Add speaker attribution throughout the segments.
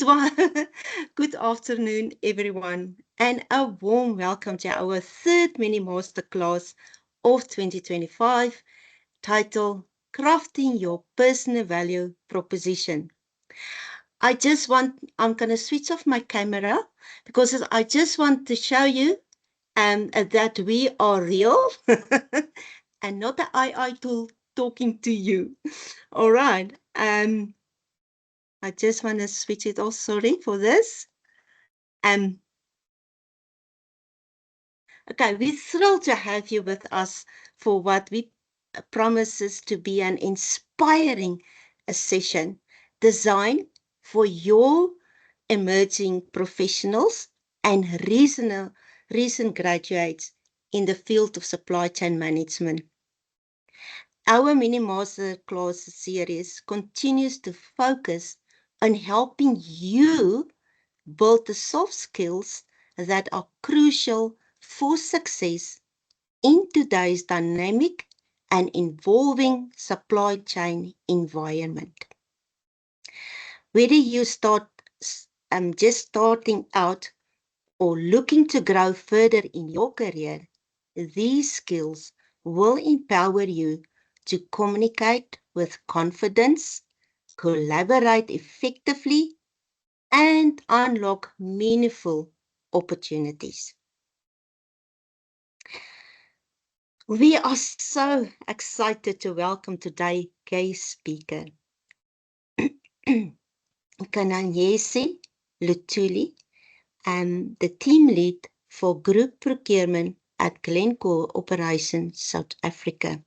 Speaker 1: Good afternoon, everyone, and a warm welcome to our third Mini Masterclass of 2025, titled Crafting Your Personal Value Proposition. I'm going to switch off my camera because I just want to show you that we are real and not the AI tool talking to you. All right. I just want to switch it off. Sorry for this. Okay, we're thrilled to have you with us for what we promises to be an inspiring session designed for your emerging professionals and recent graduates in the field of supply chain management. Our Mini Masterclass series continues to focus on helping you build the soft skills that are crucial for success in today's dynamic and evolving supply chain environment. Whether you just starting out or looking to grow further in your career, these skills will empower you to communicate with confidence, collaborate effectively, and unlock meaningful opportunities. We are so excited to welcome today's guest speaker, Nkanyezi Luthuli, the team lead for Group Procurement at Glencore Operations South Africa.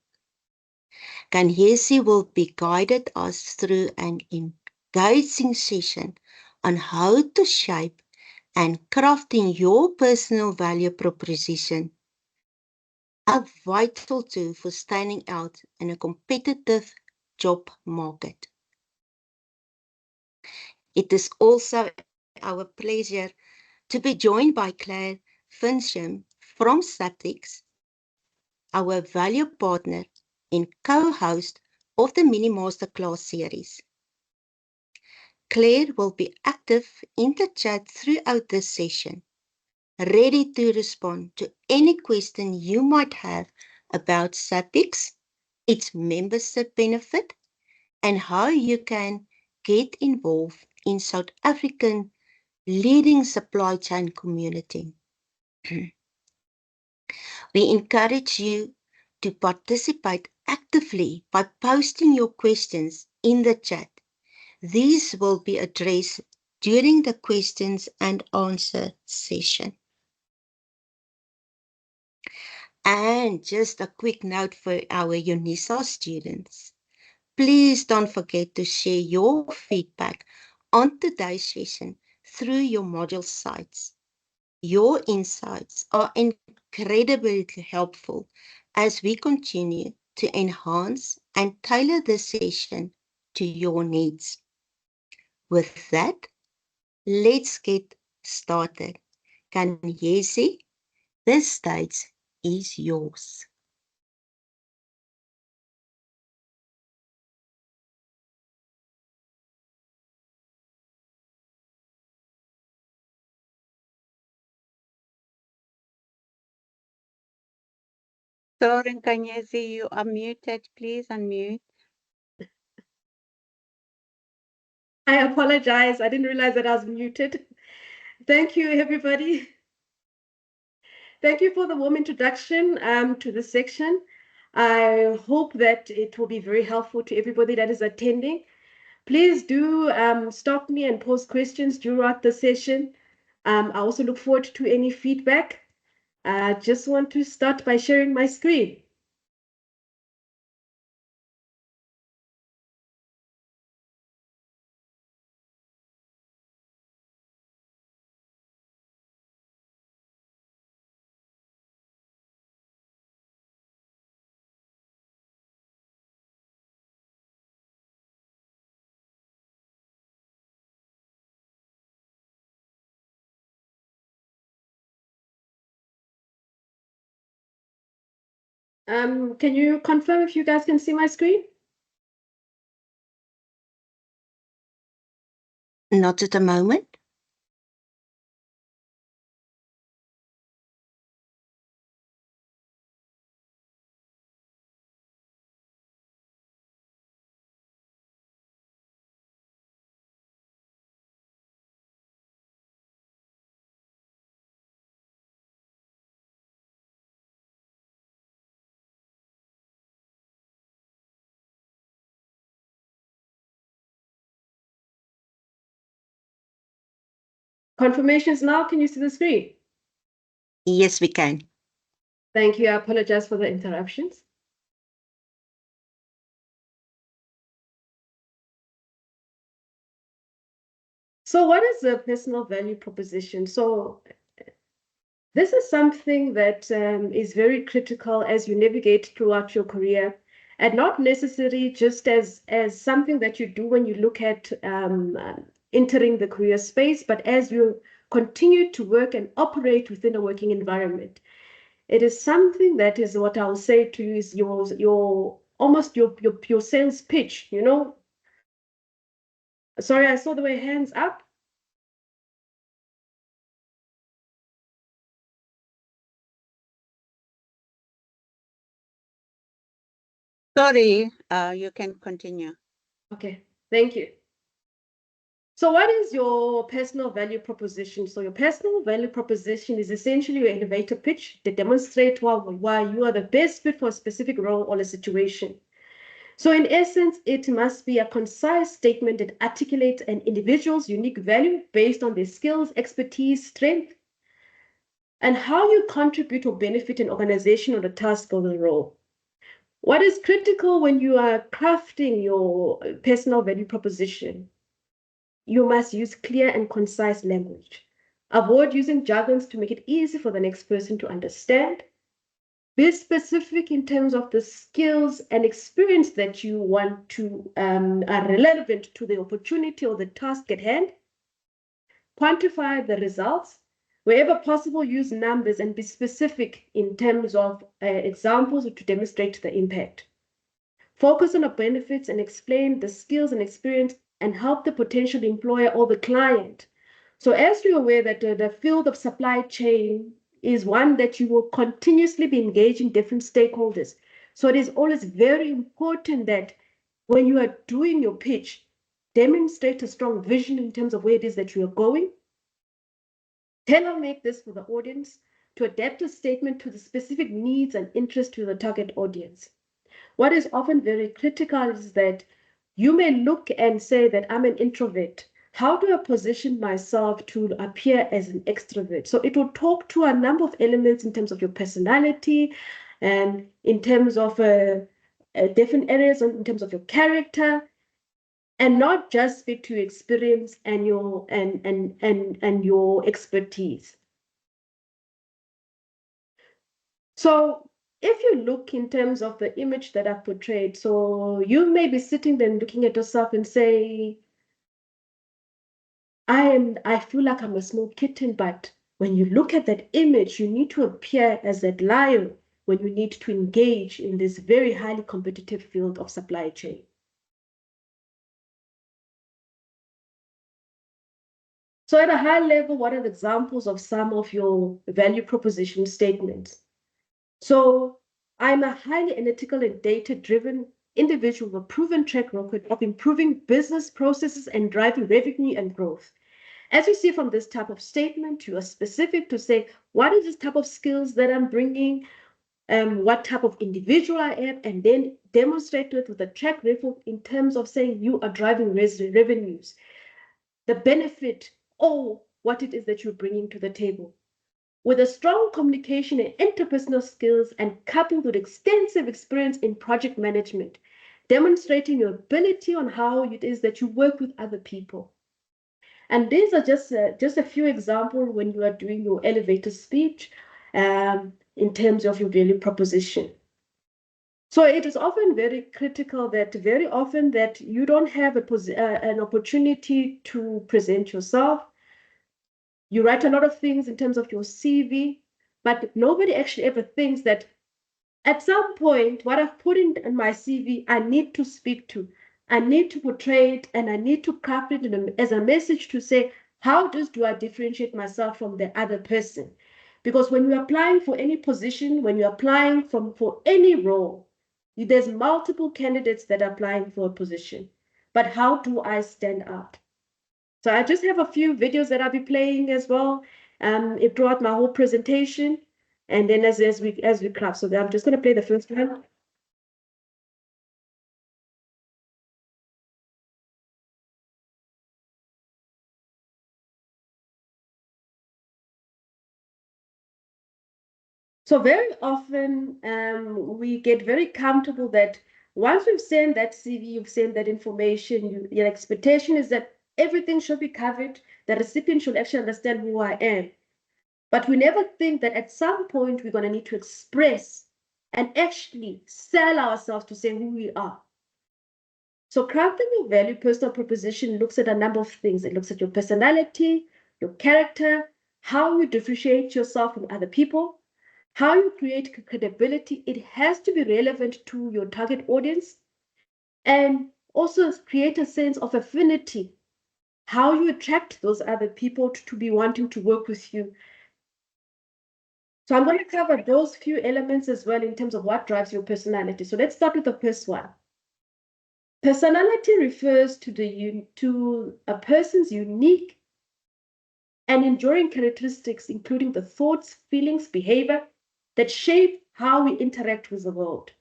Speaker 1: Nkanyezi will be guided us through an engaging session on how to shape and crafting your personal value proposition, a vital tool for standing out in a competitive job market. It is also our pleasure to be joined by Claire Fincham from Saptix, our value partner and co-host of the Mini Masterclass series. Claire will be active in the chat throughout this session, ready to respond to any question you might have about Saptix, its membership benefit, and how you can get involved in South African leading supply chain community. We encourage you to participate actively by posting your questions in the chat. These will be addressed during the questions and answer session. And just a quick note for our UNISA students. Please don't forget to share your feedback on today's session through your module sites. Your insights are incredibly helpful as we continue to enhance and tailor the session to your needs. With that, let's get started. Nkanyezi, this stage is yours.
Speaker 2: Sorry, Nkanyezi, you are muted. Please unmute.
Speaker 3: I apologize. I didn't realize that I was muted. Thank you, everybody. Thank you for the warm introduction to this section. I hope that it will be very helpful to everybody that is attending. Please do stop me and post questions throughout the session. I also look forward to any feedback. I just want to start by sharing my screen. Can you confirm if you guys can see my screen?
Speaker 1: Not at the moment.
Speaker 3: Confirmations now. Can you see the screen?
Speaker 1: Yes, we can.
Speaker 3: Thank you. I apologize for the interruptions. So what is a personal value proposition? So this is something that is very critical as you navigate throughout your career, and not necessarily just as something that you do when you look at entering the career space, but as you continue to work and operate within a working environment. It is something that is what I'll say to you is your almost your sales pitch, you know. Sorry, I saw the way hands up.
Speaker 2: Sorry, you can continue.
Speaker 3: Okay, thank you. So what is your personal value proposition? So your personal value proposition is essentially your elevator pitch that demonstrates why you are the best fit for a specific role or a situation. So in essence, it must be a concise statement that articulates an individual's unique value based on their skills, expertise, strength, and how you contribute or benefit an organization or the task or the role. What is critical when you are crafting your personal value proposition? You must use clear and concise language. Avoid using jargons to make it easy for the next person to understand. Be specific in terms of the skills and experience that you want to are relevant to the opportunity or the task at hand. Quantify the results. Wherever possible, use numbers and be specific in terms of examples to demonstrate the impact. Focus on the benefits and explain the skills and experience and help the potential employer or the client. So as you're aware that the field of supply chain is one that you will continuously be engaging different stakeholders. So it is always very important that when you are doing your pitch, demonstrate a strong vision in terms of where it is that you are going. Tailor-make this for the audience to adapt a statement to the specific needs and interests to the target audience. What is often very critical is that you may look and say that I'm an introvert. How do I position myself to appear as an extrovert? So it will talk to a number of elements in terms of your personality and in terms of different areas in terms of your character, and not just speak to your experience and your and your expertise. So if you look in terms of the image that I've portrayed, so you may be sitting there looking at yourself and say, I feel like I'm a small kitten, but when you look at that image, you need to appear as that lion when you need to engage in this very highly competitive field of supply chain. So at a high level, what are the examples of some of your value proposition statements? So I'm a highly analytical and data-driven individual with a proven track record of improving business processes and driving revenue and growth. As you see from this type of statement, you are specific to say, what is this type of skills that I'm bringing, what type of individual I am, and then demonstrate it with a track record in terms of saying you are driving revenues, the benefit, or what it is that you're bringing to the table. With a strong communication and interpersonal skills and coupled with extensive experience in project management, demonstrating your ability on how it is that you work with other people. And these are just a few examples when you are doing your elevator speech in terms of your value proposition. So it is often very critical that very often that you don't have an opportunity to present yourself. You write a lot of things in terms of your CV, but nobody actually ever thinks that at some point, what I've put in my CV, I need to speak to I need to portray it and I need to craft it as a message to say, how do I differentiate myself from the other person? Because when you're applying for any position, when you're applying for any role, there's multiple candidates that are applying for a position. But how do I stand out? So I just have a few videos that I'll be playing as well throughout my whole presentation. And then as we craft. So I'm just going to play the first one. So very often we get very comfortable that once we've sent that CV, you've sent that information, your expectation is that everything should be covered, the recipient should actually understand who I am. But we never think that at some point we're going to need to express and actually sell ourselves to say who we are. So crafting your value personal proposition looks at a number of things. It looks at your personality, your character, how you differentiate yourself from other people, how you create credibility. It has to be relevant to your target audience, and also create a sense of affinity, how you attract those other people to be wanting to work with you. So I'm going to cover those few elements as well in terms of what drives your personality. So let's start with the first one. Personality refers to a person's unique and enduring characteristics, including the thoughts, feelings, behavior that shape how we interact with the world.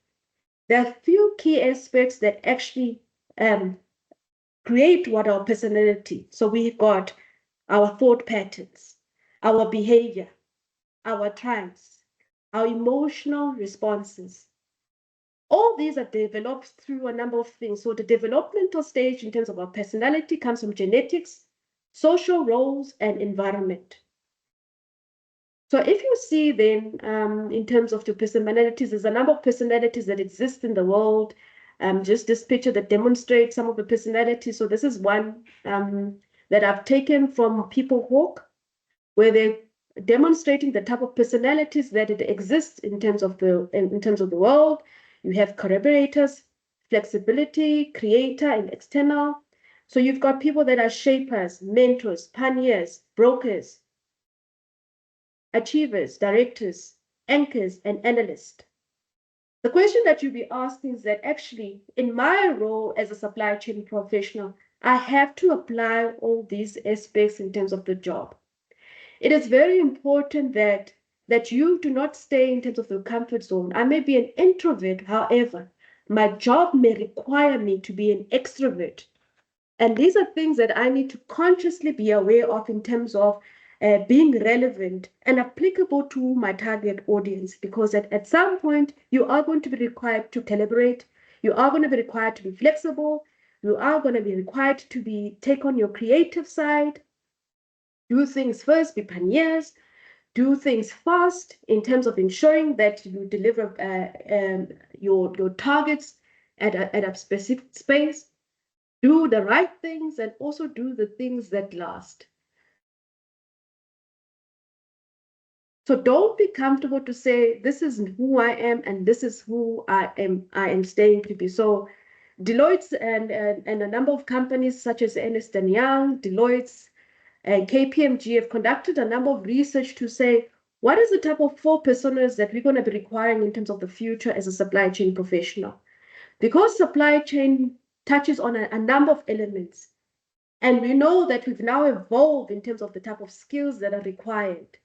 Speaker 3: There are a few key aspects that actually create what our personality. So we've got our thought patterns, our behavior, our triumphs, our emotional responses. All these are developed through a number of things. So the developmental stage in terms of our personality comes from genetics, social roles, and environment. So if you see then, in terms of the personalities, there's a number of personalities that exist in the world. Just this picture that demonstrates some of the personalities. So this is one that I've taken from People Hawk, where they're demonstrating the type of personalities that it exists in terms of the world. You have collaborators, flexibility, creator, and external. So you've got people that are shapers, mentors, pioneers, brokers, achievers, directors, anchors, and analysts. The question that you'll be asking is that actually, in my role as a supply chain professional, I have to apply all these aspects in terms of the job. It is very important that you do not stay in terms of the comfort zone. I may be an introvert, however, my job may require me to be an extrovert. And these are things that I need to consciously be aware of in terms of being relevant and applicable to my target audience, because at some point you are going to be required to collaborate, you are going to be required to be flexible, you are going to be required to take on your creative side, do things first, be pioneers, do things fast in terms of ensuring that you deliver your targets at a specific space, do the right things, and also do the things that last. So don't be comfortable to say, this is who I am and this is who I am staying to be. So Deloitte and a number of companies such as Ernst & Young, Deloitte, and KPMG have conducted a number of research to say, what is the type of 4 personas that we're going to be requiring in terms of the future as a supply chain professional? Because supply chain touches on a number of elements, and we know that we've now evolved in terms of the type of skills that are required.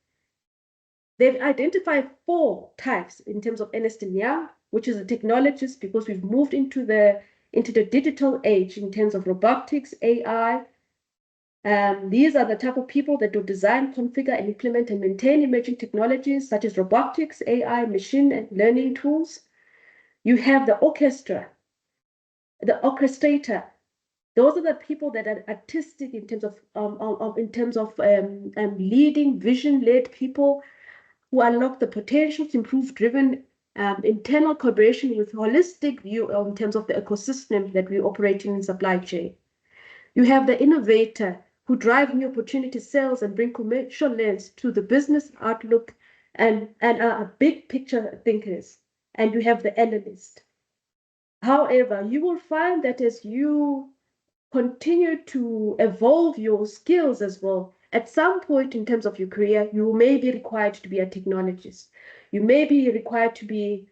Speaker 3: They've identified 4 types in terms of Ernst & Young, which is a technologist, because we've moved into the digital age in terms of robotics, AI. These are the type of people that will design, configure, and implement and maintain emerging technologies such as robotics, AI, machine and learning tools. You have the orchestra, the orchestrator. Those are the people that are artistic in terms of leading, vision-led people who unlock the potential to improve driven internal collaboration with holistic view in terms of the ecosystem that we operate in supply chain. You have the innovator who drive new opportunity sales and bring commercial lens to the business outlook and are big picture thinkers. And you have the analyst. However, you will find that as you continue to evolve your skills as well, at some point in terms of your career, you may be required to be a technologist. You may be required to be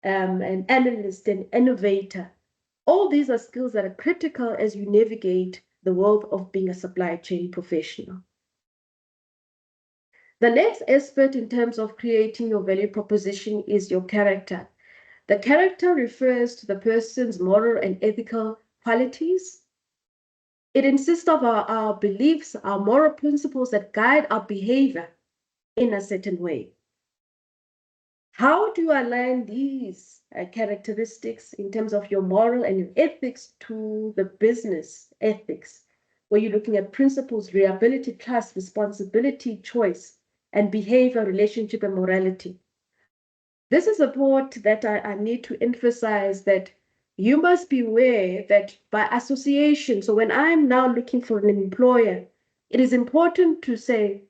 Speaker 3: an analyst, an innovator. All these are skills that are critical as you navigate the world of being a supply chain professional. The next aspect in terms of creating your value proposition is your character. The character refers to the person's moral and ethical qualities. It insists of our beliefs, our moral principles that guide our behavior in a certain way. How do you align these characteristics in terms of your moral and your ethics to the business ethics, where you're looking at principles, reliability, trust, responsibility, choice, and behavior, relationship, and morality? This is a part that I need to emphasize, that you must be aware that by association, so when I'm now looking for an employer, it is important to say,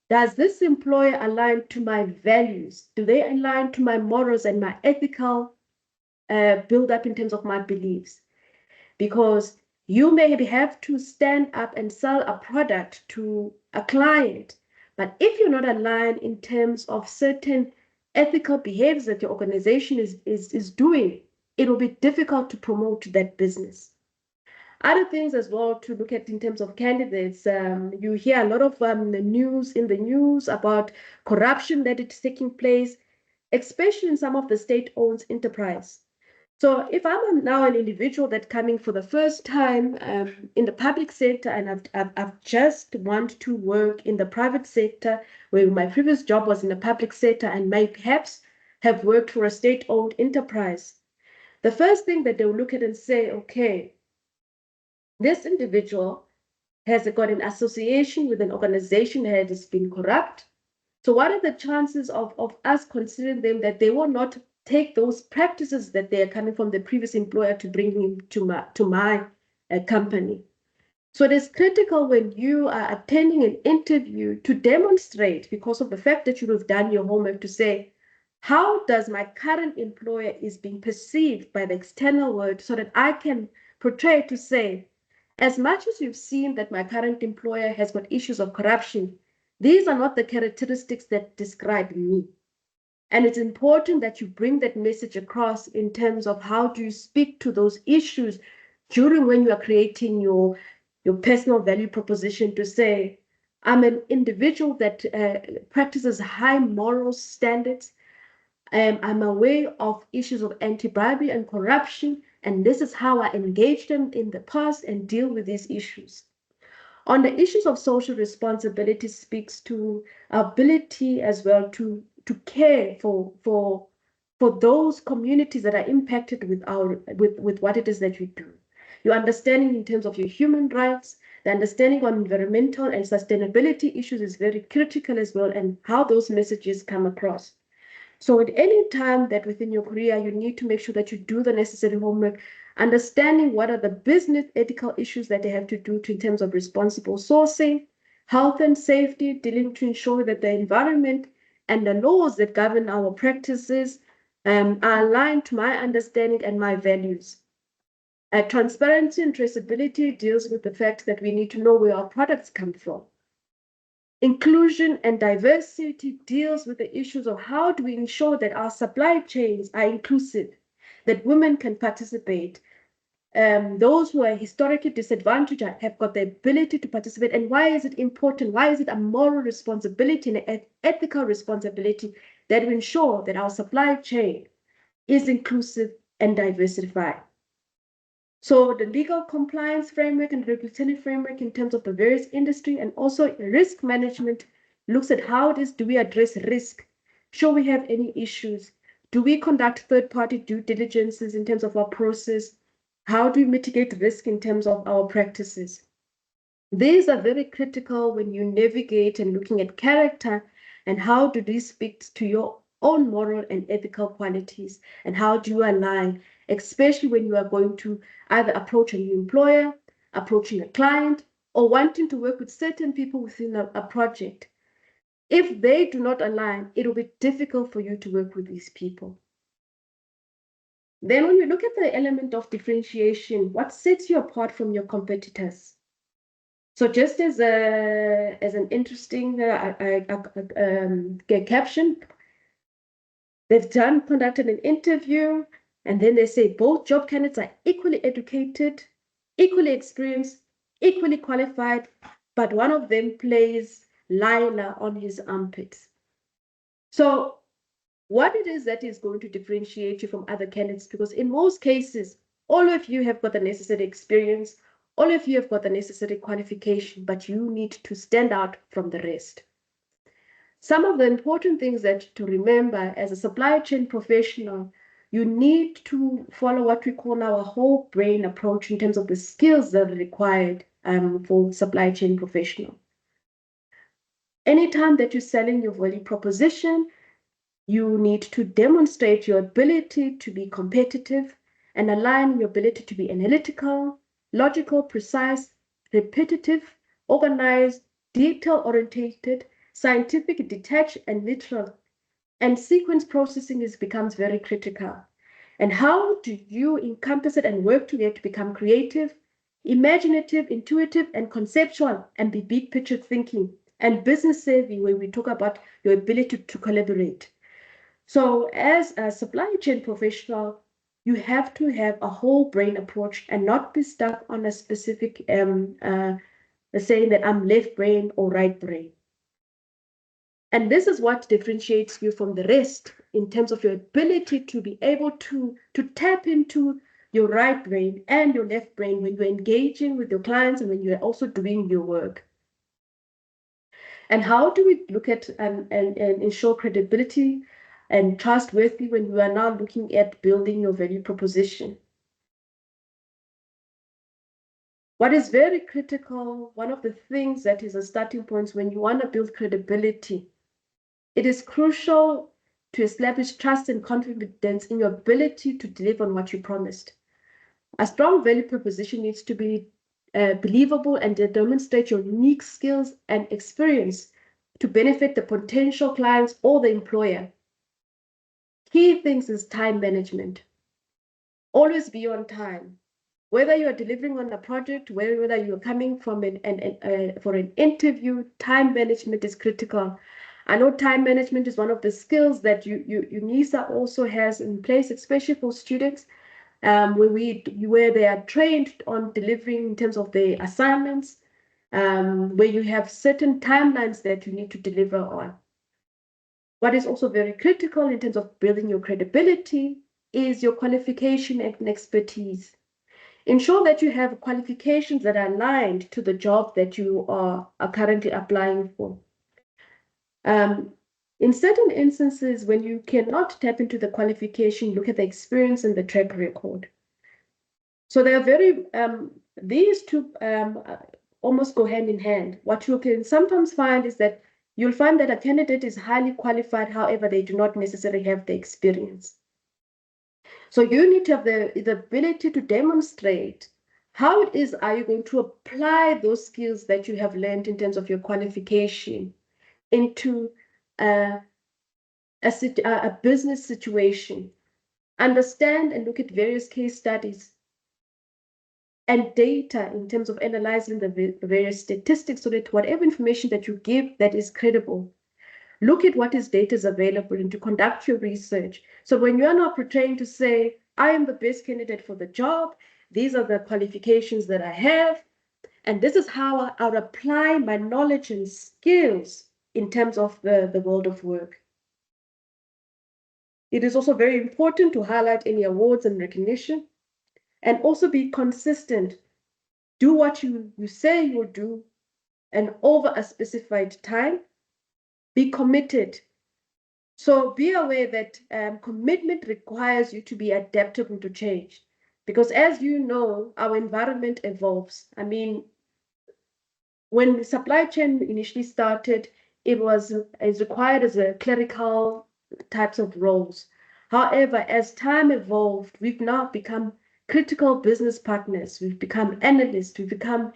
Speaker 3: does this employer align to my values? Do they align to my morals and my ethical build up in terms of my beliefs? Because you may have to stand up and sell a product to a client, but if you're not aligned in terms of certain ethical behaviors that your organization is doing, it will be difficult to promote that business. Other things as well to look at in terms of candidates, you hear a lot of news in the news about corruption that is taking place, especially in some of the state-owned enterprise. So if I'm now an individual that coming for the first time in the public sector, and I've just want to work in the private sector, where my previous job was in the public sector, and may perhaps have worked for a state-owned enterprise, the first thing that they'll look at and say, okay, this individual has got an association with an organization that has been corrupt. So what are the chances of us considering them that they will not take those practices that they are coming from the previous employer to bring him to my company? So it is critical when you are attending an interview to demonstrate, because of the fact that you have done your homework, to say, how does my current employer is being perceived by the external world, so that I can portray to say, as much as you've seen that my current employer has got issues of corruption, these are not the characteristics that describe me. And it's important that you bring that message across in terms of how do you speak to those issues during when you are creating your personal value proposition, to say, I'm an individual that practices high moral standards. I'm aware of issues of anti-bribery and corruption, and this is how I engaged them in the past and deal with these issues. On the issues of social responsibility, speaks to our ability as well to care for those communities that are impacted with what it is that you do. Your understanding in terms of your human rights, the understanding on environmental and sustainability issues is very critical as well, and how those messages come across. So at any time that within your career, you need to make sure that you do the necessary homework, understanding what are the business ethical issues that they have to do in terms of responsible sourcing, health and safety, dealing to ensure that the environment and the laws that govern our practices are aligned to my understanding and my values. Transparency and traceability deals with the fact that we need to know where our products come from. Inclusion and diversity deals with the issues of how do we ensure that our supply chains are inclusive, that women can participate, those who are historically disadvantaged have got the ability to participate. And why is it important? Why is it a moral responsibility and an ethical responsibility that we ensure that our supply chain is inclusive and diversified? So the legal compliance framework and regulatory framework in terms of the various industry, and also risk management, looks at how it is, do we address risk? Should we have any issues? Do we conduct third-party due diligences in terms of our process? How do we mitigate risk in terms of our practices? These are very critical when you navigate and looking at character, and how do these speak to your own moral and ethical qualities, and how do you align, especially when you are going to either approach a new employer, approaching a client, or wanting to work with certain people within a project. If they do not align, it will be difficult for you to work with these people. Then when we look at the element of differentiation, what sets you apart from your competitors? So just as an interesting caption, they've conducted an interview, and then they say both job candidates are equally educated, equally experienced, equally qualified, but one of them plays Lila on his armpits. So what it is that is going to differentiate you from other candidates, because in most cases, all of you have got the necessary experience, all of you have got the necessary qualification, but you need to stand out from the rest. Some of the important things that to remember as a supply chain professional, you need to follow what we call now a whole brain approach in terms of the skills that are required for supply chain professional. Anytime that you're selling your value proposition, you need to demonstrate your ability to be competitive and align your ability to be analytical, logical, precise, repetitive, organized, detail-oriented, scientific, detached, and literal. And sequence processing becomes very critical. And how do you encompass it and work together to become creative, imaginative, intuitive, and conceptual, and be big picture thinking and business savvy, where we talk about your ability to collaborate. So as a supply chain professional, you have to have a whole brain approach and not be stuck on a specific saying that I'm left brain or right brain. And this is what differentiates you from the rest in terms of your ability to be able to tap into your right brain and your left brain when you're engaging with your clients and when you're also doing your work. And how do we look at and ensure credibility and trustworthy when we are now looking at building your value proposition? What is very critical, one of the things that is a starting point when you want to build credibility, it is crucial to establish trust and confidence in your ability to deliver on what you promised. A strong value proposition needs to be believable and demonstrate your unique skills and experience to benefit the potential clients or the employer. Key things is time management. Always be on time. Whether you are delivering on a project, whether you are coming from for an interview, time management is critical. I know time management is one of the skills that UNISA also has in place, especially for students, where they are trained on delivering in terms of their assignments, where you have certain timelines that you need to deliver on. What is also very critical in terms of building your credibility is your qualification and expertise. Ensure that you have qualifications that are aligned to the job that you are currently applying for. In certain instances, when you cannot tap into the qualification, look at the experience and the track record. So they are very, these two almost go hand in hand. What you can sometimes find is that you'll find that a candidate is highly qualified, however, they do not necessarily have the experience. So you need to have the ability to demonstrate how it is are you going to apply those skills that you have learned in terms of your qualification into a business situation. Understand and look at various case studies and data in terms of analyzing the various statistics so that whatever information that you give that is credible. Look at what is data is available and to conduct your research. So when you are not portraying to say, I am the best candidate for the job, these are the qualifications that I have, and this is how I would apply my knowledge and skills in terms of the world of work. It is also very important to highlight any awards and recognition and also be consistent. Do what you say you'll do and over a specified time. Be committed. So be aware that commitment requires you to be adaptable to change. Because as you know, our environment evolves. I mean, when supply chain initially started, it was required as a clerical types of roles. However, as time evolved, we've now become critical business partners. We've become analysts. We've become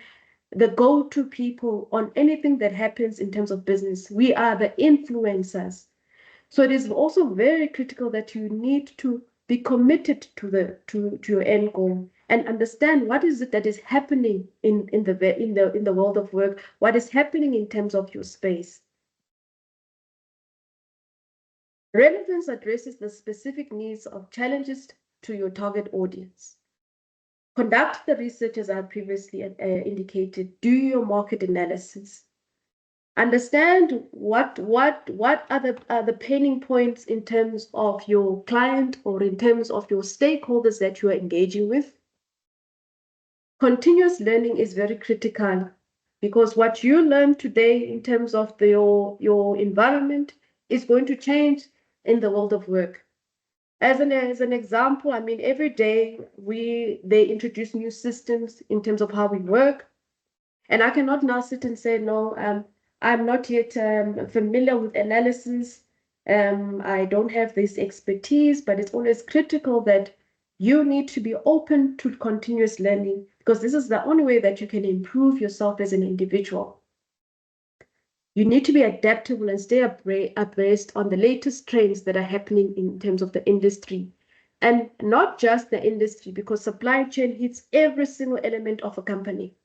Speaker 3: the go-to people on anything that happens in terms of business. We are the influencers. So it is also very critical that you need to be committed to your end goal, and understand what is it that is happening in the world of work, what is happening in terms of your space. Relevance addresses the specific needs of challenges to your target audience. Conduct the research as I previously indicated. Do your market analysis. Understand what are the pain points in terms of your client or in terms of your stakeholders that you are engaging with. Continuous learning is very critical because what you learn today in terms of your environment is going to change in the world of work. As an example, I mean, every day they introduce new systems in terms of how we work. And I cannot now sit and say, no, I'm not yet familiar with analysis. I don't have this expertise, but it's always critical that you need to be open to continuous learning because this is the only way that you can improve yourself as an individual. You need to be adaptable and stay abreast on the latest trends that are happening in terms of the industry. And not just the industry, because supply chain hits every single element of a company.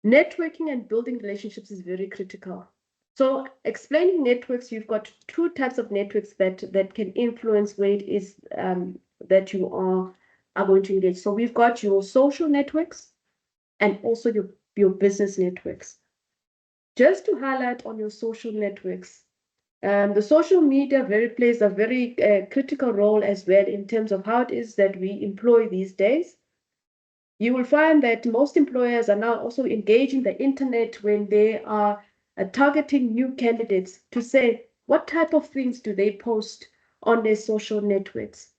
Speaker 3: Networking and building relationships is very critical. So explaining networks, you've got two types of networks that can influence where it is that you are going to engage. So we've got your social networks and also your business networks. Just to highlight on your social networks, the social media plays a very critical role as well in terms of how it is that we employ these days. You will find that most employers are now also engaging the internet when they are targeting new candidates to say what type of things do they post on their social networks.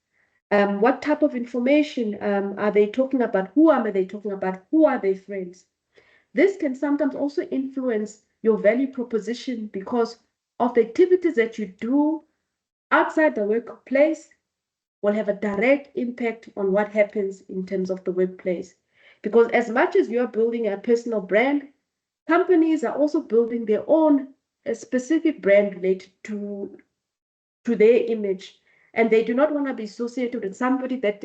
Speaker 3: What type of information are they talking about? Who are they talking about? Who are their friends? This can sometimes also influence your value proposition because of the activities that you do outside the workplace will have a direct impact on what happens in terms of the workplace. Because as much as you're building a personal brand, companies are also building their own specific brand related to their image. And they do not want to be associated with somebody that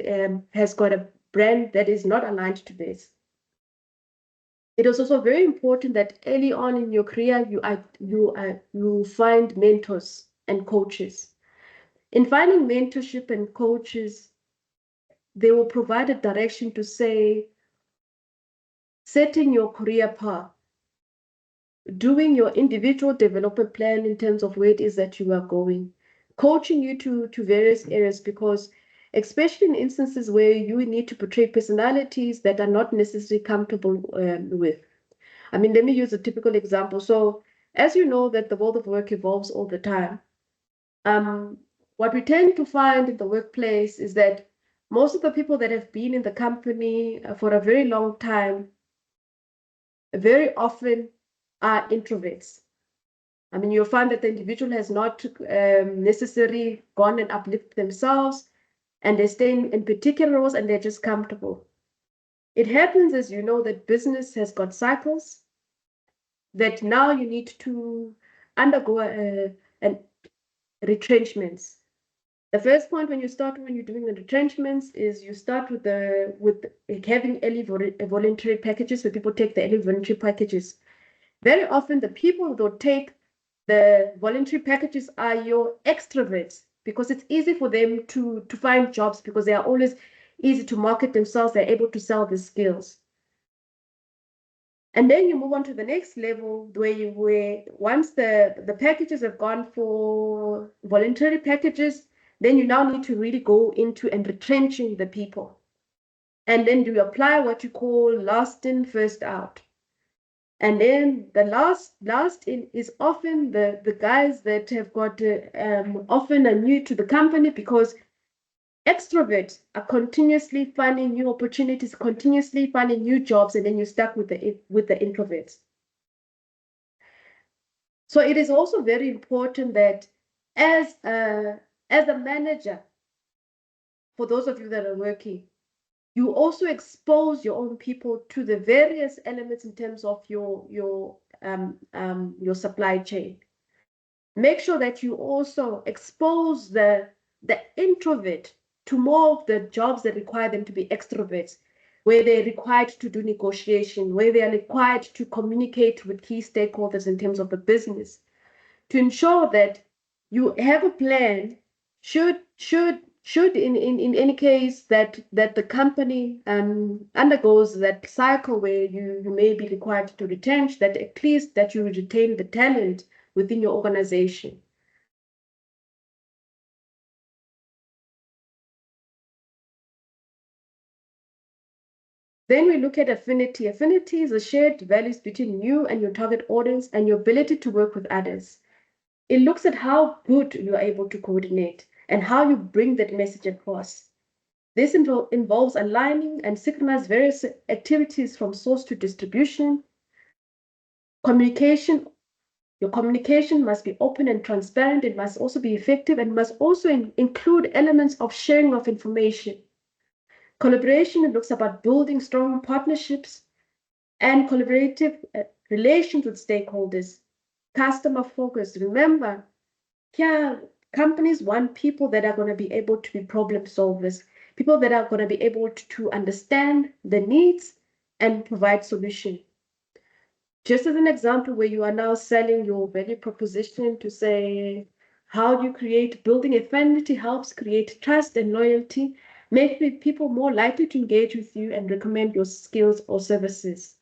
Speaker 3: has got a brand that is not aligned to this. It is also very important that early on in your career, you find mentors and coaches. In finding mentorship and coaches, they will provide a direction to say, setting your career path, doing your individual development plan in terms of where it is that you are going, coaching you to various areas because especially in instances where you need to portray personalities that are not necessarily comfortable with. I mean, let me use a typical example. So as you know that the world of work evolves all the time, what we tend to find in the workplace is that most of the people that have been in the company for a very long time very often are introverts. I mean, you'll find that the individual has not necessarily gone and uplifted themselves, and they stay in particular roles and they're just comfortable. It happens, as you know, that business has got cycles, that now you need to undergo an retrenchments. The first point when you're doing the retrenchments is you start with having early voluntary packages where people take the early voluntary packages. Very often the people who take the voluntary packages are your extroverts because it's easy for them to find jobs because they are always easy to market themselves. They're able to sell their skills. And then you move on to the next level where once the packages have gone for voluntary packages, then you now need to really go into and retrenching the people. And then you apply what you call last in, first out. And then the last in is often the guys that have got often are new to the company because extroverts are continuously finding new opportunities, continuously finding new jobs, and then you're stuck with the introverts. So it is also very important that as a manager, for those of you that are working, you also expose your own people to the various elements in terms of your supply chain. Make sure that you also expose the the introvert to more of the jobs that require them to be extroverts, where they're required to do negotiation, where they are required to communicate with key stakeholders in terms of the business, to ensure that you have a plan should in any case that the company undergoes that cycle where you may be required to retrench, that at least that you retain the talent within your organization. Then we look at affinity. Affinity is the shared values between you and your target audience and your ability to work with others. It looks at how good you are able to coordinate and how you bring that message across. This involves aligning and synchronize various activities from source to distribution. Communication, your communication must be open and transparent. It must also be effective and must also include elements of sharing of information. Collaboration looks about building strong partnerships and collaborative relations with stakeholders. Customer focus. Remember, yeah, companies want people that are going to be able to be problem solvers, people that are going to be able to understand the needs and provide solution. Just as an example, where you are now selling your value proposition to say how you create building affinity helps create trust and loyalty, make people more likely to engage with you and recommend your skills or services.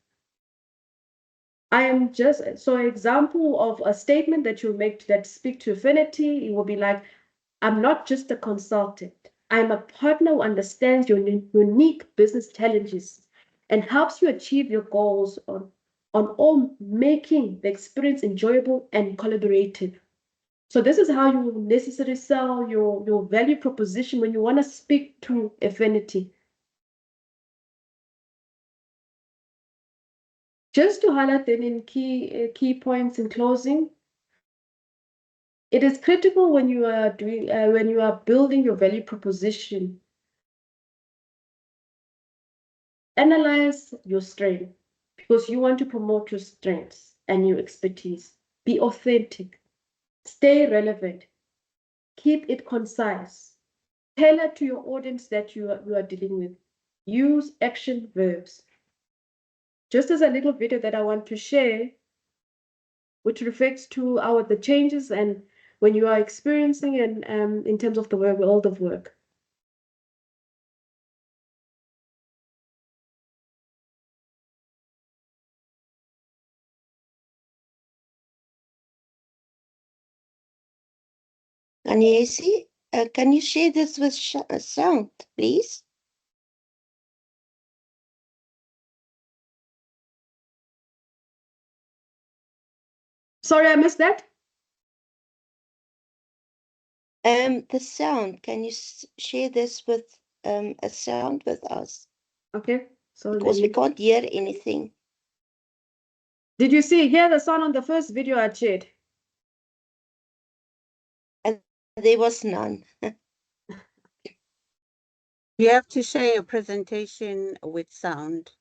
Speaker 3: I am just so an example of a statement that you make that speak to affinity. It will be like, I'm not just a consultant. I'm a partner who understands your unique business challenges and helps you achieve your goals on all, making the experience enjoyable and collaborative. So this is how you necessarily sell your value proposition when you want to speak to affinity. Just to highlight then in key points in closing, it is critical when you are building your value proposition. Analyze your strength because you want to promote your strengths and your expertise. Be authentic. Stay relevant. Keep it concise. Tailor to your audience that you are dealing with. Use action verbs. Just as a little video that I want to share, which reflects to the changes and when you are experiencing and in terms of the world of work.
Speaker 1: Nkanyezi, can you share this with sound, please?
Speaker 3: Sorry, I missed that.
Speaker 1: The sound. Can you share this with a sound with us?
Speaker 3: Okay. So
Speaker 1: because we can't hear anything.
Speaker 3: Did you hear the sound on the first video I shared?
Speaker 1: And there was none.
Speaker 2: You have to share your presentation with sound.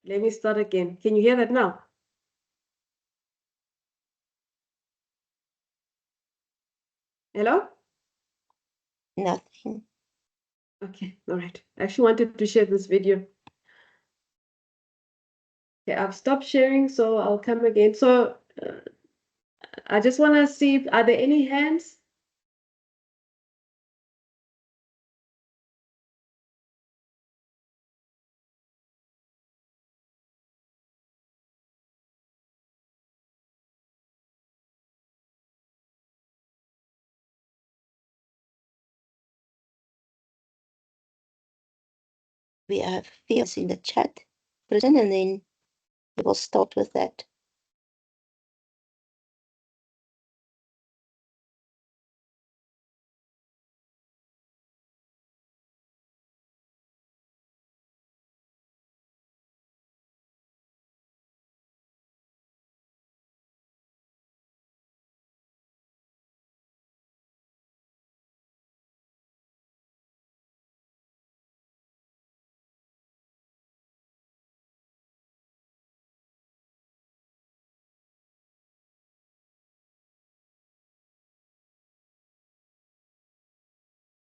Speaker 3: Let me start again. Can you hear that now? Hello?
Speaker 1: Nothing.
Speaker 3: Okay, all right. I actually wanted to share this video. Okay, I've stopped sharing, so I'll come again. So I just want to see, are there any hands?
Speaker 1: We have fields in the chat, and then we will start with that.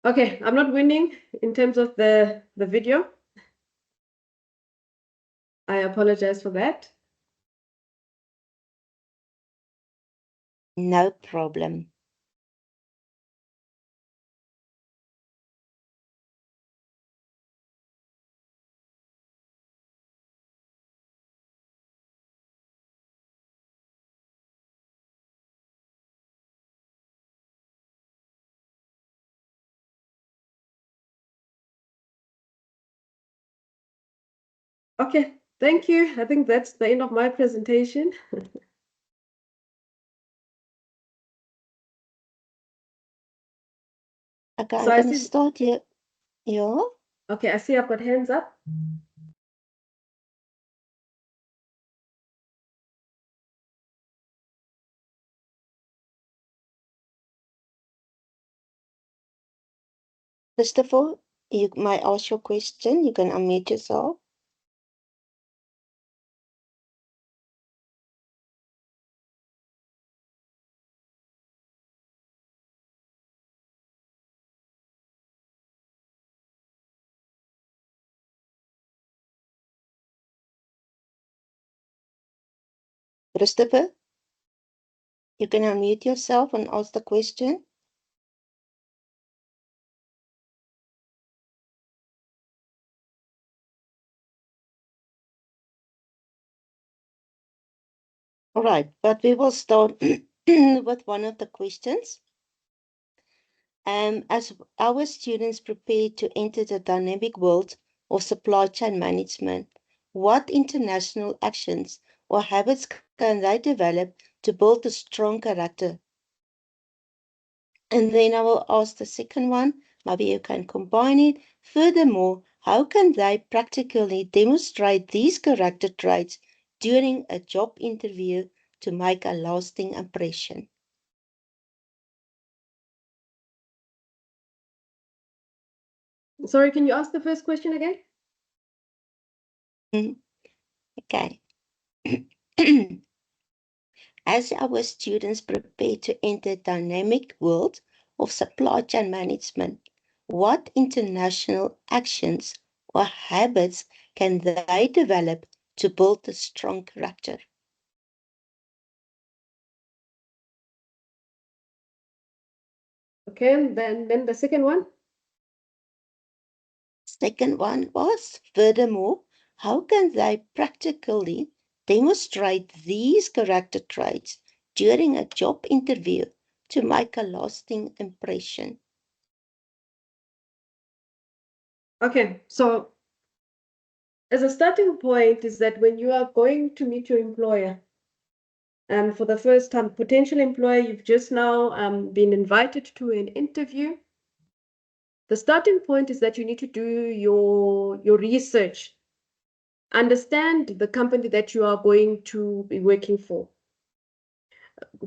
Speaker 3: Okay, I'm not winning in terms of the video. I apologize for that.
Speaker 1: No problem.
Speaker 3: Okay, thank you. I think that's the end of my presentation.
Speaker 1: Okay,
Speaker 3: So
Speaker 1: I'm
Speaker 3: I
Speaker 1: going to
Speaker 3: see,
Speaker 1: start here. Yeah.
Speaker 3: okay, I see I've got hands up.
Speaker 1: Christopher, you might ask your question. You can unmute yourself. Christopher, you can unmute yourself and ask the question. All right, but we will start with one of the questions. As our students prepare to enter the dynamic world of supply chain management, what international actions or habits can they develop to build a strong character? And then I will ask the second one, maybe you can combine it. Furthermore, how can they practically demonstrate these character traits during a job interview to make a lasting impression?
Speaker 3: Sorry, can you ask the first question again?
Speaker 1: Okay. As our students prepare to enter the dynamic world of supply chain management, what international actions or habits can they develop to build a strong character?
Speaker 3: Okay, then the second one.
Speaker 1: Second one was, furthermore, how can they practically demonstrate these character traits during a job interview to make a lasting impression?
Speaker 3: Okay, so as a starting point is that when you are going to meet your employer, and for the first time, potential employer, you've just now been invited to an interview. The starting point is that you need to do your research. Understand the company that you are going to be working for.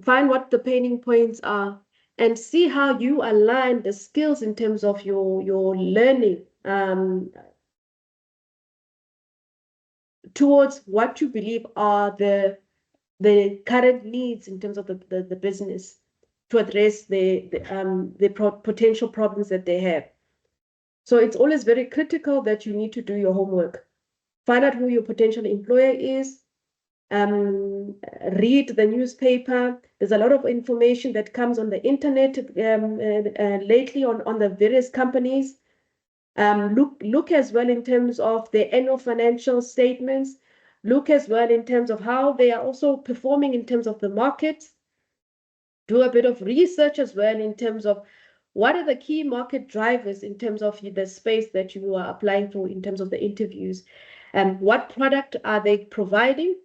Speaker 3: Find what the pain points are and see how you align the skills in terms of your learning towards what you believe are the current needs in terms of the business to address the potential problems that they have. So it's always very critical that you need to do your homework. Find out who your potential employer is. Read the newspaper. There's a lot of information that comes on the internet lately on the various companies. Look as well in terms of their annual financial statements. Look as well in terms of how they are also performing in terms of the market. Do a bit of research as well in terms of what are the key market drivers in terms of the space that you are applying for in terms of the interviews. What product are they providing?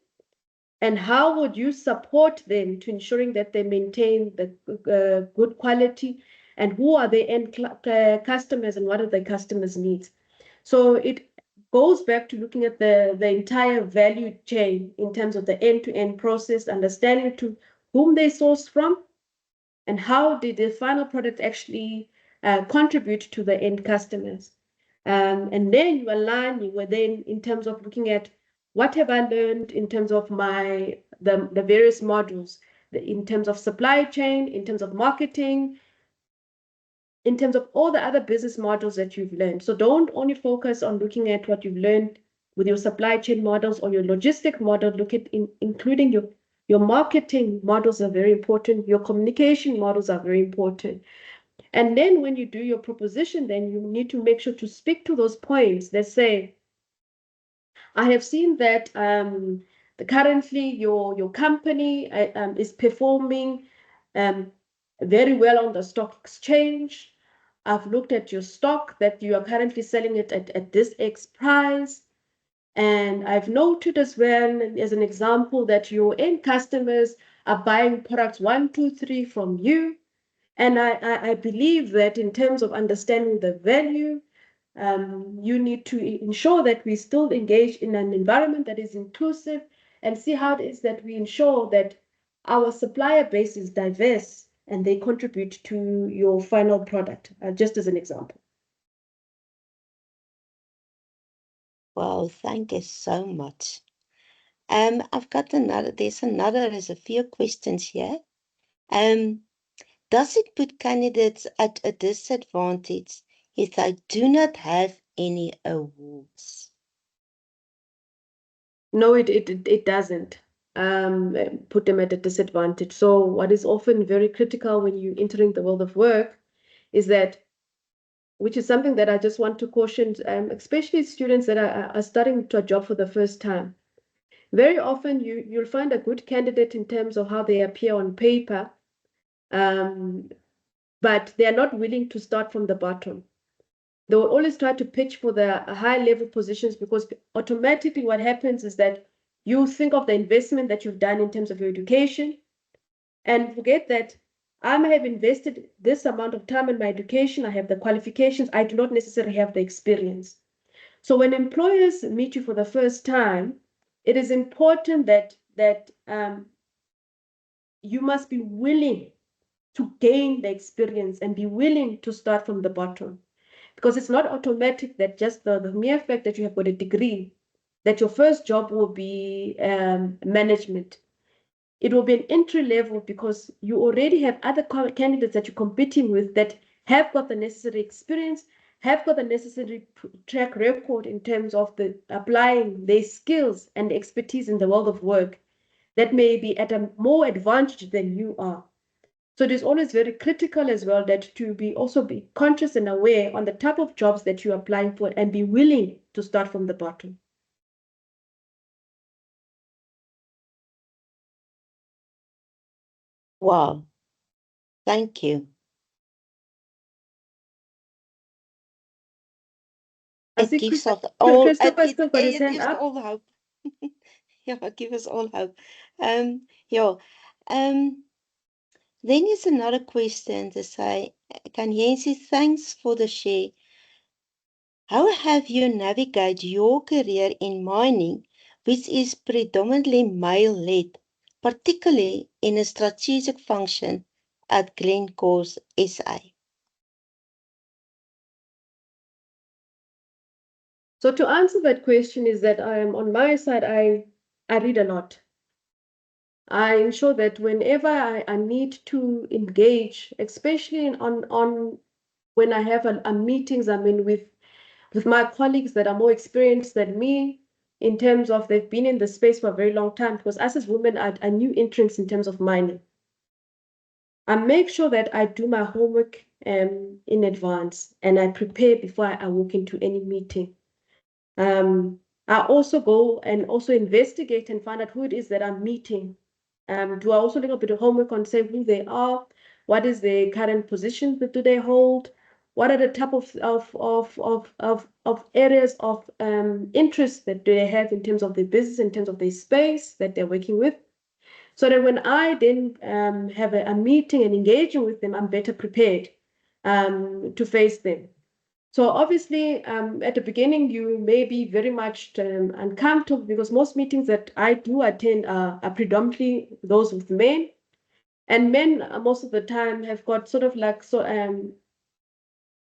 Speaker 3: And how would you support them to ensuring that they maintain the good quality? And who are the end customers and what are the customers' needs? So it goes back to looking at the entire value chain in terms of the end-to-end process, understanding to whom they source from, and how did the final product actually contribute to the end customers. And then you align, you were then in terms of looking at what have I learned in terms of the various modules, in terms of supply chain, in terms of marketing, in terms of all the other business models that you've learned. So don't only focus on looking at what you've learned with your supply chain models or your logistic model. Look at including your marketing models are very important. Your communication models are very important. And then when you do your proposition, then you need to make sure to speak to those points that say, I have seen that currently your company is performing very well on the stock exchange. I've looked at your stock that you are currently selling it at this X price. And I've noted as well, as an example, that your end customers are buying products 1, 2, 3 from you. And I believe that in terms of understanding the value, you need to ensure that we still engage in an environment that is inclusive and see how it is that we ensure that our supplier base is diverse and they contribute to your final product, just as an example.
Speaker 1: Well, thank you so much. I've got there's a few questions here. Does it put candidates at a disadvantage if they do not have any awards?
Speaker 3: No, it doesn't put them at a disadvantage. So what is often very critical when you're entering the world of work is that, which is something that I just want to caution, especially students that are starting to a job for the first time. Very often you'll find a good candidate in terms of how they appear on paper, but they are not willing to start from the bottom. They will always try to pitch for the high level positions because automatically what happens is that you think of the investment that you've done in terms of your education and forget that I may have invested this amount of time in my education, I have the qualifications, I do not necessarily have the experience. So when employers meet you for the first time, it is important that you must be willing to gain the experience and be willing to start from the bottom. Because it's not automatic that just the mere fact that you have got a degree, that your first job will be management. It will be an entry level because you already have other candidates that you're competing with that have got the necessary experience, have got the necessary track record in terms of the applying their skills and expertise in the world of work that may be at a more advantage than you are. So it is always very critical as well that to also be conscious and aware on the type of jobs that you're applying for and be willing to start from the bottom.
Speaker 1: Wow, thank you. It gives us all,
Speaker 3: Christopher still got his
Speaker 1: it
Speaker 3: hand
Speaker 1: gives
Speaker 3: up.
Speaker 1: all hope. Yeah, it gives us all hope. Yeah. Then is another question to say, Nkanyezi, thanks for the share. How have you navigated your career in mining, which is predominantly male-led, particularly in a strategic function at Glencore SA?
Speaker 3: So to answer that question is that I am on my side, I read a lot. I ensure that whenever I need to engage, especially on when I have a meetings, I mean with my colleagues that are more experienced than me in terms of they've been in the space for a very long time, because us as women are new entrants in terms of mining. I make sure that I do my homework in advance and I prepare before I walk into any meeting. I also go and also investigate and find out who it is that I'm meeting. Do I also do a bit of homework on say who they are, what is their current position that do they hold, what are the type of areas of interest that do they have in terms of their business, in terms of their space that they're working with, so that when I then have a meeting and engaging with them, I'm better prepared to face them. So obviously, at the beginning, you may be very much uncomfortable because most meetings that I do attend are predominantly those with men. And men, most of the time, have got sort of like some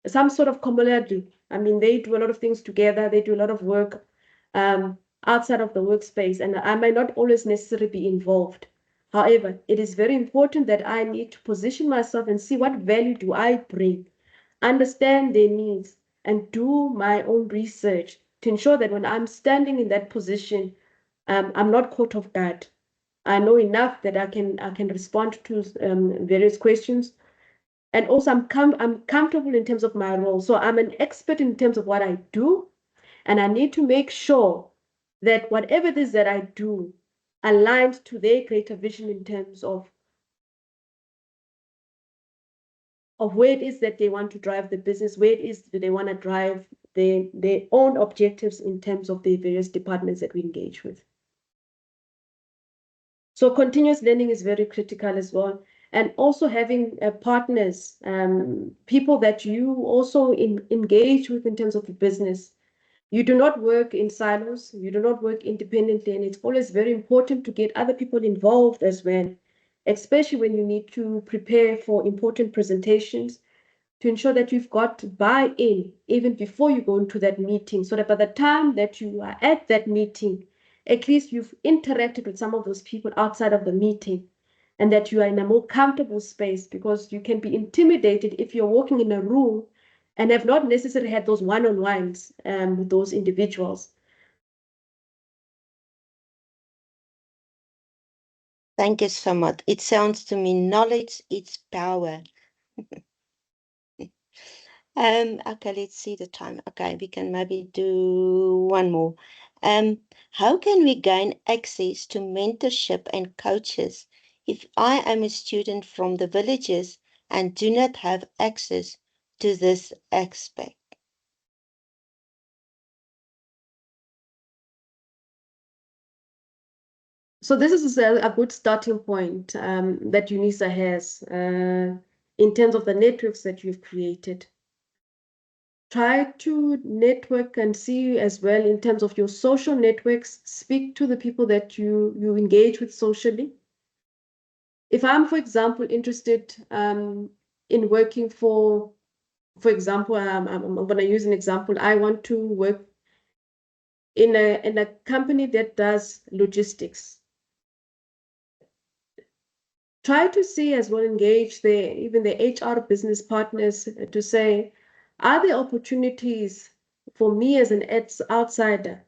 Speaker 3: sort of camaraderie. I mean, they do a lot of things together. They do a lot of work outside of the workspace. And I may not always necessarily be involved. However, it is very important that I need to position myself and see what value do I bring understand their needs, and do my own research to ensure that when I'm standing in that position, I'm not caught off guard. I know enough that I can respond to various questions, and also I'm comfortable in terms of my role. So I'm an expert in terms of what I do, and I need to make sure that whatever it is that I do aligns to their greater vision in terms of where it is that they want to drive the business, where it is that they want to drive their own objectives in terms of the various departments that we engage with. So continuous learning is very critical as well. And also having partners, people that you also engage with in terms of the business. You do not work in silos, you do not work independently, and it's always very important to get other people involved as well, especially when you need to prepare for important presentations, to ensure that you've got buy-in even before you go into that meeting, so that by the time that you are at that meeting, at least you've interacted with some of those people outside of the meeting, and that you are in a more comfortable space, because you can be intimidated if you're walking in a room and have not necessarily had those one-on-ones with those individuals.
Speaker 1: Thank you so much. It sounds to me knowledge is power. Okay, let's see the time. Okay, we can maybe do one more. How can we gain access to mentorship and coaches if I am a student from the villages and do not have access to this aspect?
Speaker 3: So this is a good starting point that UNISA has in terms of the networks that you've created. Try to network and see as well in terms of your social networks. Speak to the people that you engage with socially. If I'm, for example, interested in working for example, I'm going to use an example. I want to work in a company that does logistics. Try to see as well, engage even the HR business partners to say, are there opportunities for me as an outsider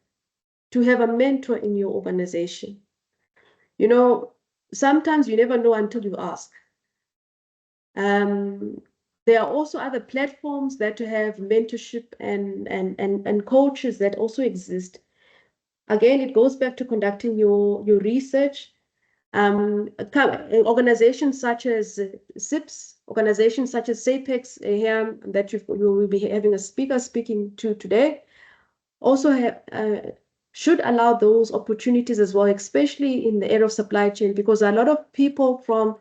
Speaker 3: to have a mentor in your organization? You know, sometimes you never know until you ask. There are also other platforms that have mentorship and coaches that also exist. Again, it goes back to conducting your research. Organizations such as SIPS, organizations such as SAPEX here that you will be having a speaker speaking to today, also should allow those opportunities as well, especially in the area of supply chain, because a lot of people from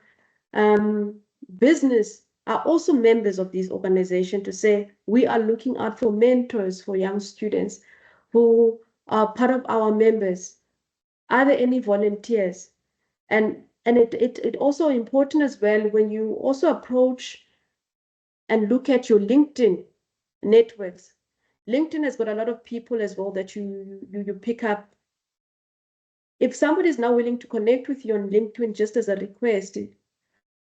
Speaker 3: business are also members of these organizations to say, we are looking out for mentors for young students who are part of our members. Are there any volunteers? And it also important as well when you also approach and look at your LinkedIn networks. LinkedIn has got a lot of people as well that you pick up. If somebody is now willing to connect with you on LinkedIn just as a request,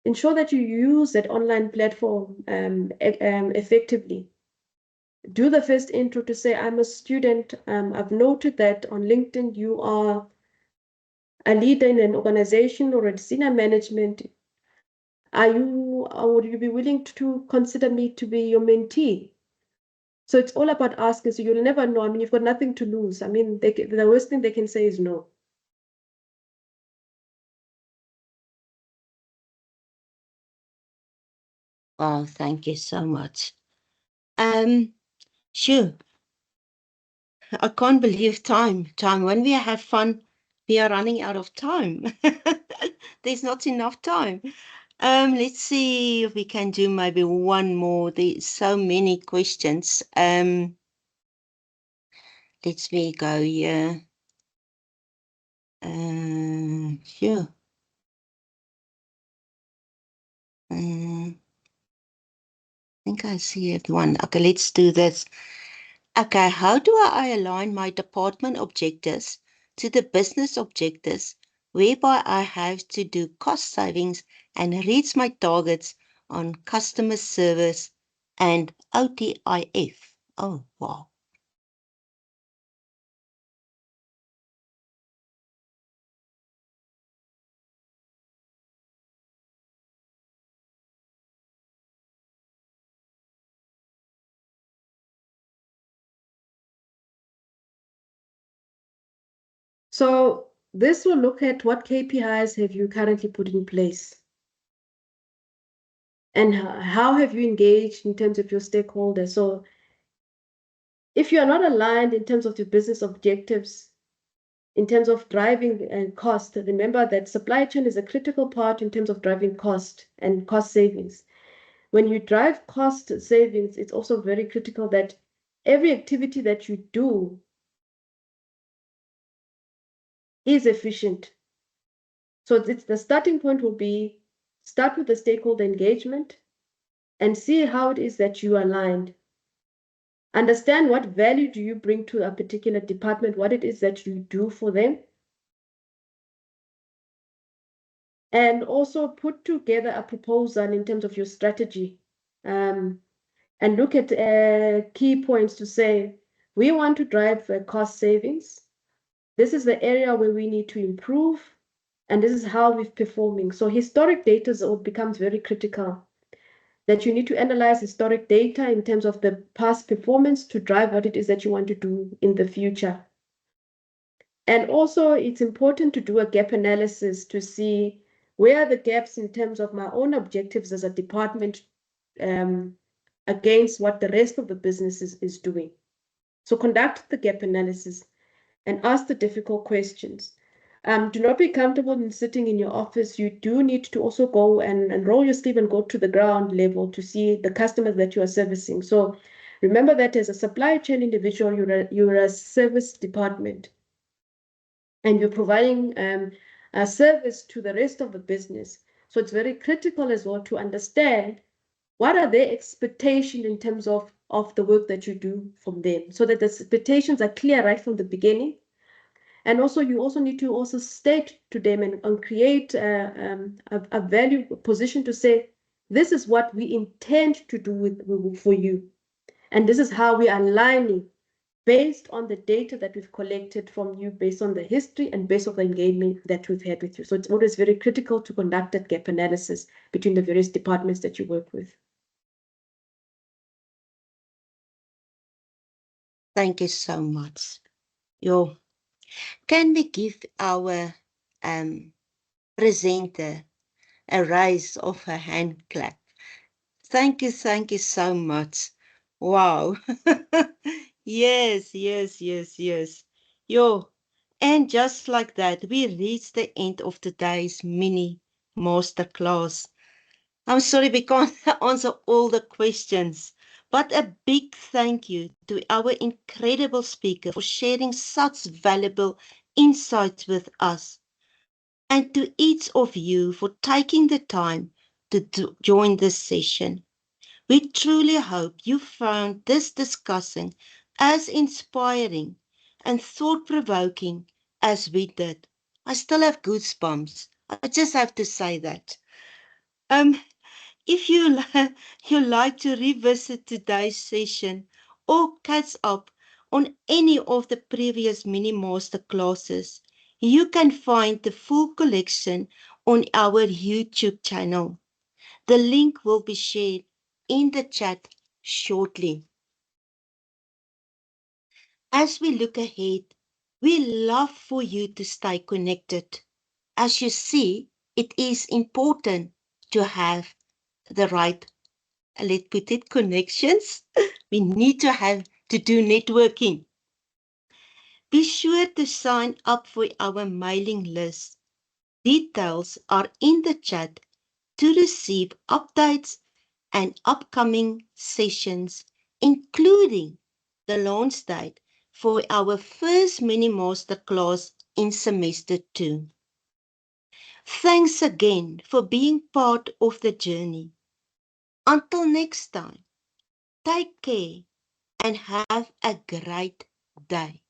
Speaker 3: ensure that you use that online platform effectively. Do the first intro to say, I'm a student. I've noted that on LinkedIn you are a leader in an organization or a senior management. Would you be willing to consider me to be your mentee? So it's all about asking. So you'll never know. I mean, you've got nothing to lose. I mean, the worst thing they can say is no.
Speaker 1: Oh, thank you so much. Sure. I can't believe time. When we have fun, we are running out of time. There's not enough time. Let's see if we can do maybe one more. There's so many questions. Let's me go here. Sure. I think I see it one. Okay, let's do this. Okay, how do I align my department objectives to the business objectives, whereby I have to do cost savings and reach my targets on customer service and OTIF. Oh, wow.
Speaker 3: So this will look at what KPIs have you currently put in place, and how have you engaged in terms of your stakeholders. So if you are not aligned in terms of your business objectives, in terms of driving and cost, remember that supply chain is a critical part in terms of driving cost and cost savings. When you drive cost savings, it's also very critical that every activity that you do is efficient. So the starting point will be start with the stakeholder engagement and see how it is that you are aligned. Understand what value do you bring to a particular department, what it is that you do for them. And also put together a proposal in terms of your strategy, and look at key points to say, we want to drive cost savings. This is the area where we need to improve, and this is how we're performing. So historic data becomes very critical, that you need to analyze historic data in terms of the past performance to drive what it is that you want to do in the future. And also, it's important to do a gap analysis to see where are the gaps in terms of my own objectives as a department against what the rest of the business is doing. So conduct the gap analysis and ask the difficult questions. Do not be comfortable in sitting in your office. You do need to also go and roll your sleeve and go to the ground level to see the customers that you are servicing. So remember that as a supply chain individual, you're a service department, and you're providing a service to the rest of the business. So it's very critical as well to understand what are their expectations in terms of the work that you do from them, so that the expectations are clear right from the beginning. And also, you also need to also state to them and create a value position to say, this is what we intend to do for you. And this is how we are aligning based on the data that we've collected from you, based on the history and based on the engagement that we've had with you. So it's always very critical to conduct that gap analysis between the various departments that you work with.
Speaker 1: Thank you so much. Yo, can we give our presenter a raise of a hand clap? Thank you so much. Wow. Yes, yes, yes, yes. Yo, and just like that, we reached the end of today's mini masterclass. I'm sorry we can't answer all the questions, but a big thank you to our incredible speaker for sharing such valuable insights with us, and to each of you for taking the time to join this session. We truly hope you found this discussion as inspiring and thought-provoking as we did. I still have goosebumps. I just have to say that. Um, if you like to revisit today's session or catch up on any of the previous mini master classes, you can find the full collection on our YouTube channel. The link will be shared in the chat shortly. As we look ahead, we love for you to stay connected. As you see, it is important to have the right, let's put it, connections. We need to do networking. Be sure to sign up for our mailing list. Details are in the chat to receive updates and upcoming sessions, including the launch date for our first mini masterclass in semester 2. Thanks again for being part of the journey. Until next time, take care and have a great day.